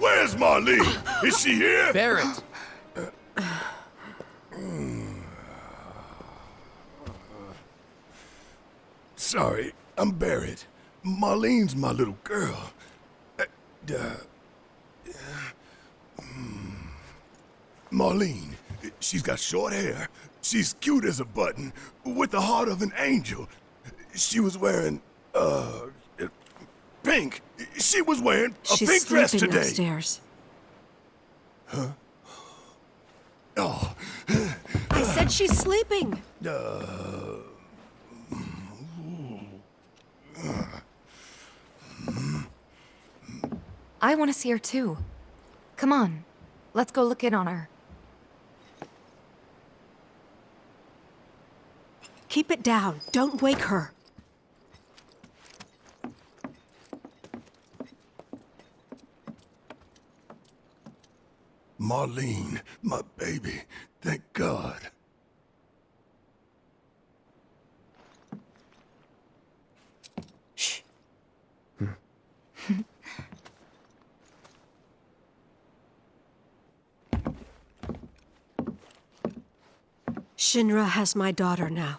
Where's Marlene? Is she here? Barrett! Sorry, I'm Barrett. Marlene's my little girl. Marlene, she's got short hair. She's cute as a button, with the heart of an angel. She was wearing, pink. She was wearing a She's pink dress sleeping today. upstairs. Oh, I said she's sleeping. I want to see her too. Come on, let's go look in on her. Keep it down. Don't wake her. Marlene, my baby. Thank God. Shh. Shinra has my daughter now.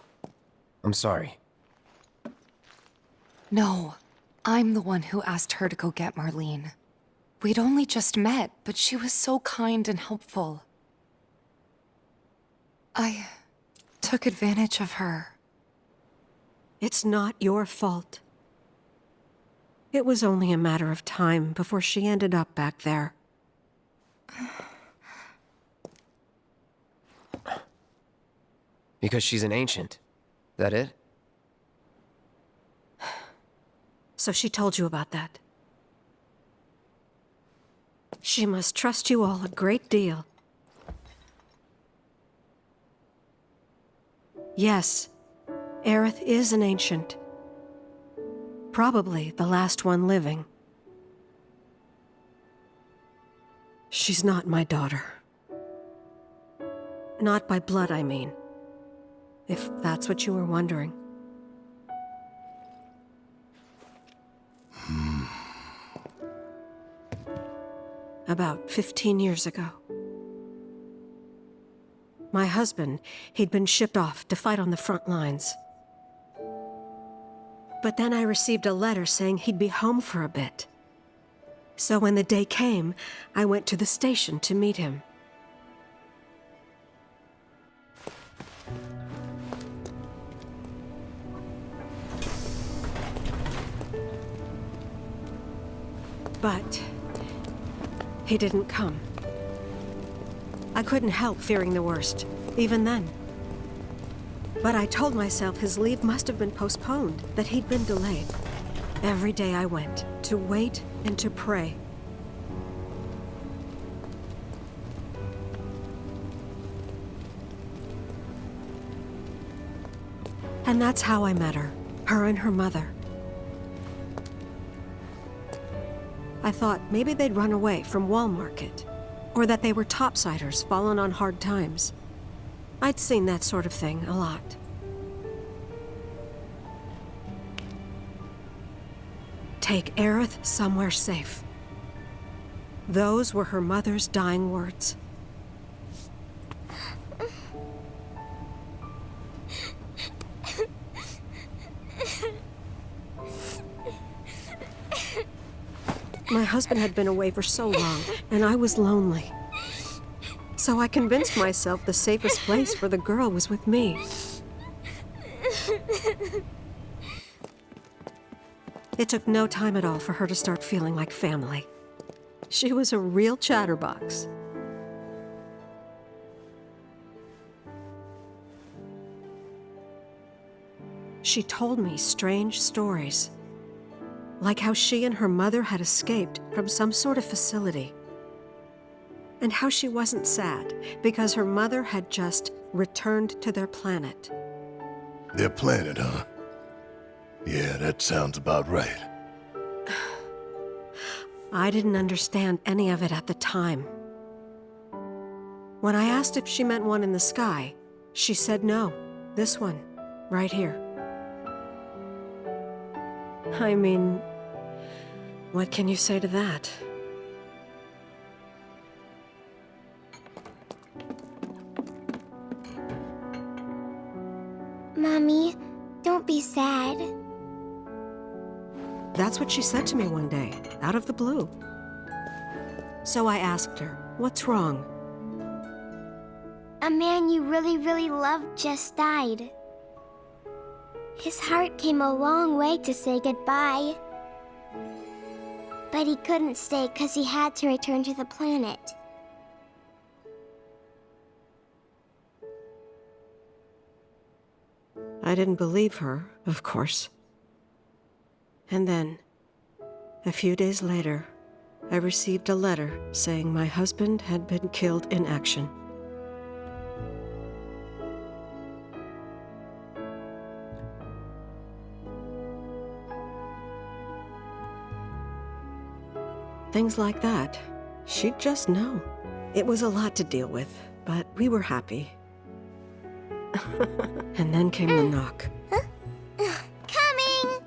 I'm sorry. No, I'm the one who asked her to go get Marlene. We'd only just met, but she was so kind and helpful. I took advantage of her. It's not your fault. It was only a matter of time before she ended up back there. Because she's an ancient. That it? So she told you about that. She must trust you all a great deal. Yes, Aerith is an ancient. Probably the last one living. She's not my daughter. Not by blood, I mean. If that's what you were wondering. About 15 years ago. My husband, he'd been shipped off to fight on the front lines. But then I received a letter saying he'd be home for a bit. So when the day came, I went to the station to meet him. But he didn't come. I couldn't help fearing the worst, even then. But I told myself his leave must have been postponed, that he'd been delayed. Every day I went, to wait and to pray. And that's how I met her and her mother. I thought maybe they'd run away from Wall Market, or that they were topsiders fallen on hard times. I'd seen that sort of thing a lot. Take Aerith somewhere safe. Those were her mother's dying words. My husband had been away for so long, and I was lonely. So I convinced myself the safest place for the girl was with me. It took no time at all for her to start feeling like family. She was a real chatterbox. She told me strange stories. Like how she and her mother had escaped from some sort of facility. And how she wasn't sad because her mother had just returned to their planet. Their planet, huh? Yeah, that sounds about right. I didn't understand any of it at the time. When I asked if she meant one in the sky, she said no. This one, right here. I mean, what can you say to that? That's what she said to me one day, out of the blue. So I asked her, what's wrong? A man you really, really loved just died. His heart came a long way to say goodbye. But he couldn't stay because he had to return to the planet. I didn't believe her, of course. And then, a few days later, I received a letter saying my husband had been killed in action. Things like that, she'd just know. It was a lot to deal with, but we were happy. And then came the knock. Coming!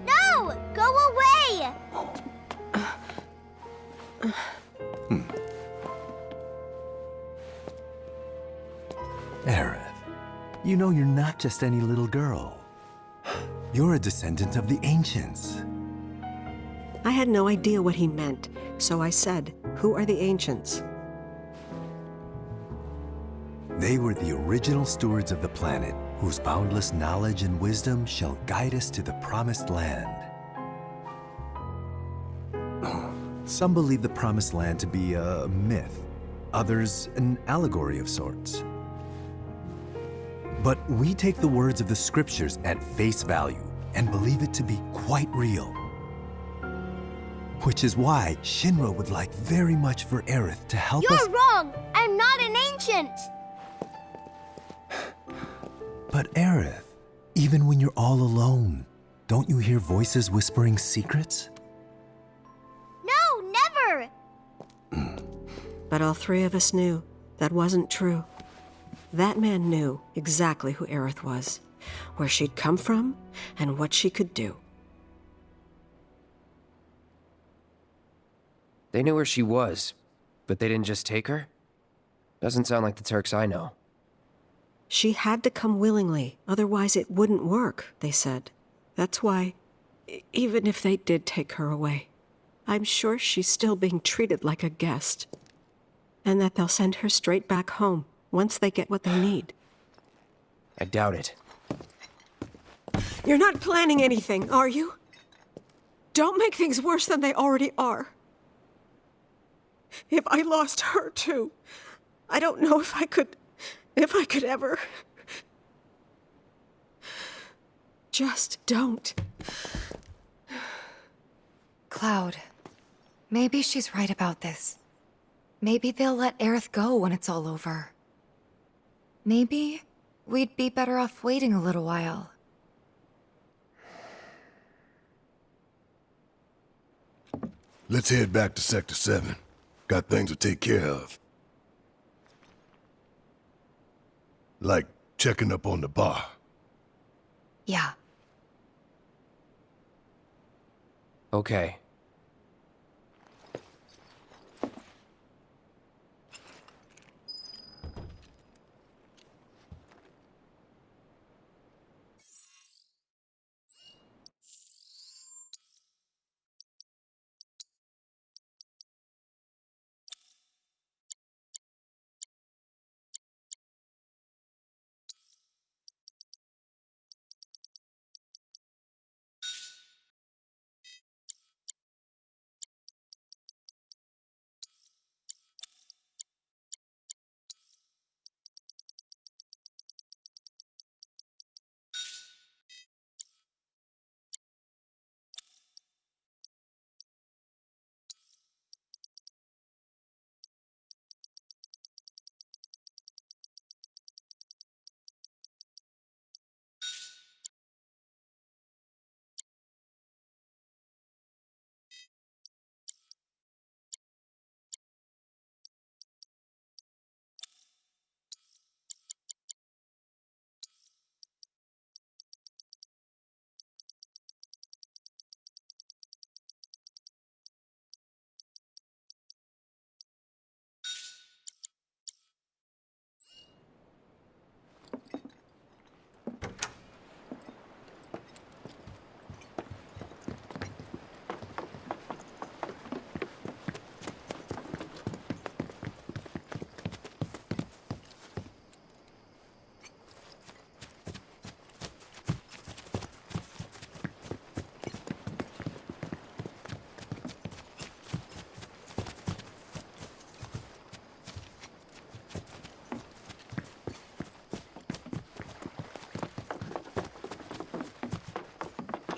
No! Go away! Aerith, you know you're not just any little girl. You're a descendant of the Ancients. I had no idea what he meant, so I said, "Who are the Ancients?" They were the original stewards of the planet, whose boundless knowledge and wisdom shall guide us to the Promised Land. Some believe the Promised Land to be a myth, others an allegory of sorts. But we take the words of the scriptures at face value and believe it to be quite real. Which is why Shinra would like very much for Aerith to help us. You're wrong! I'm not an ancient! But Aerith, even when you're all alone, don't you hear voices whispering secrets? No, never! But all three of us knew that wasn't true. That man knew exactly who Aerith was, where she'd come from, and what she could do. They knew where she was, but they didn't just take her? Doesn't sound like the Turks I know. She had to come willingly, otherwise it wouldn't work, they said. That's why, even if they did take her away, I'm sure she's still being treated like a guest. And that they'll send her straight back home once they get what they need. I doubt it. You're not planning anything, are you? Don't make things worse than they already are. If I lost her too, I don't know if I could ever. Just don't. Cloud, maybe she's right about this. Maybe they'll let Aerith go when it's all over. Maybe we'd be better off waiting a little while. Let's head back to Sector 7. Got things to take care of. Like checking up on the bar. Yeah. Okay.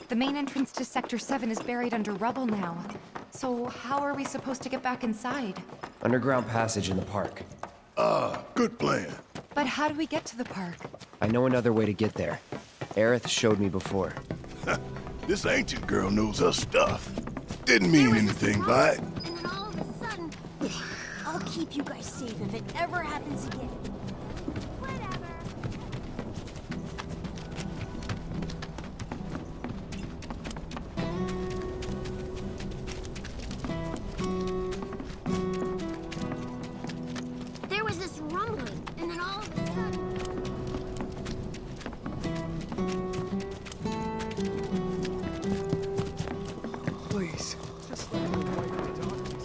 The main entrance to Sector 7 is buried under rubble now. So how are we supposed to get back inside? Underground passage in the park. Good plan. But how do we get to the park? I know another way to get there. Aerith showed me before. This ancient girl knows her stuff. Didn't mean anything by it. And then all of a sudden, I'll keep you guys safe if it ever happens again. Whatever. There was this rumbling, and then all of a sudden... Please, just let me avoid the darkness.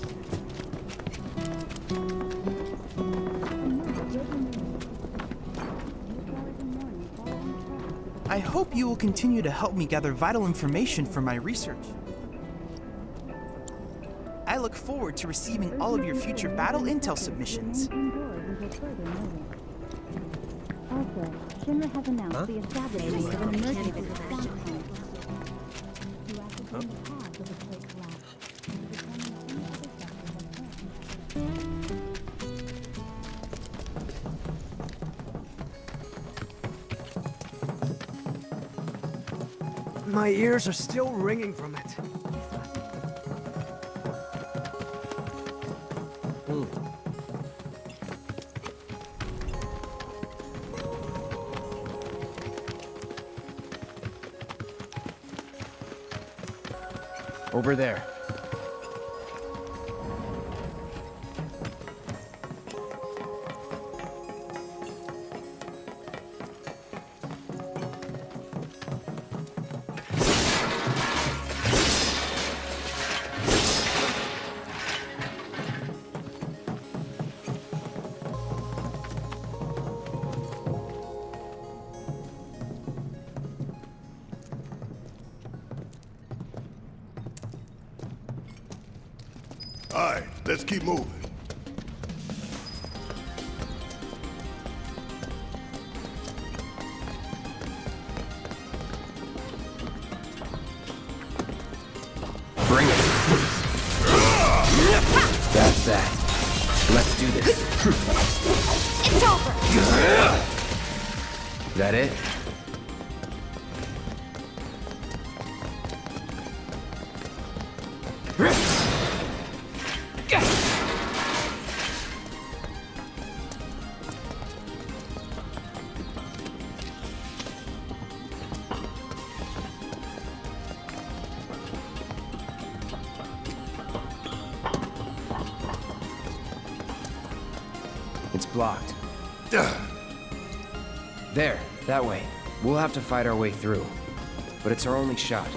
I hope you will continue to help me gather vital information for my research. I look forward to receiving all of your future battle intel submissions. Also, Shinra has announced the establishment of an emergency response plan to ascertain the cause of the plate collapse. My ears are still ringing from it. Over there. All right, let's keep moving. Bring it. That's that. Let's do this. It's over! That it? It's blocked. There, that way. We'll have to fight our way through. But it's our only shot.